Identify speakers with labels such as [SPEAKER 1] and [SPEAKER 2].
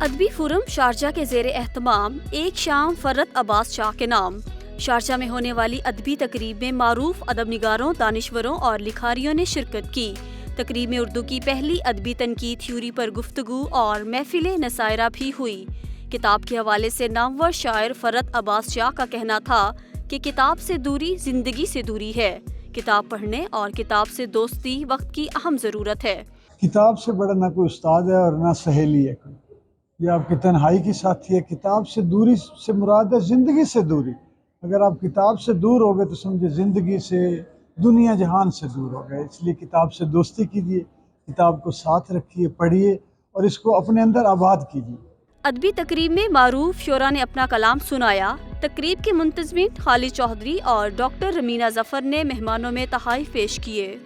[SPEAKER 1] ادبی forum Sharjah کے زیر اہتمام ایک شام فرت عباس شاہ کے نام۔ شارجہ میں ہونے والی ادبی تقریب میں معروف ادب نگاروں، دانشوروں اور لکھاریوں نے شرکت کی۔ تقریب میں اردو کی پہلی ادبی تنقید تھیوری پر گفتگو اور محفل نصائرہ بھی ہوئی۔ کتاب کے حوالے سے نامور شاعر فرت عباس شاہ کا کہنا تھا کہ کتاب سے دوری زندگی سے دوری ہے۔ کتاب پڑھنے اور کتاب سے دوستی وقت کی اہم ضرورت ہے۔
[SPEAKER 2] کتاب سے بڑا نہ کوئی استاد ہے اور نہ سہیلی ہے کوئی، یہ آپ کی تنہائی کی ساتھی ہے۔ کتاب سے دوری سے مراد ہے زندگی سے دوری۔ اگر آپ کتاب سے دور ہو گئے تو سمجھے زندگی سے، دنیا جہان سے دور ہو گئے۔ اس لیے کتاب سے دوستی کیجیے، کتاب کو ساتھ رکھیے، پڑھیے اور اس کو اپنے اندر آباد کیجیے۔
[SPEAKER 1] ادبی تقریب میں معروف شعراء نے اپنا کلام سنایا۔ تقریب کے منتظمین خالد چودھری اور ڈاکٹر رمینہ ظفر نے مہمانوں میں تحائف پیش کیے۔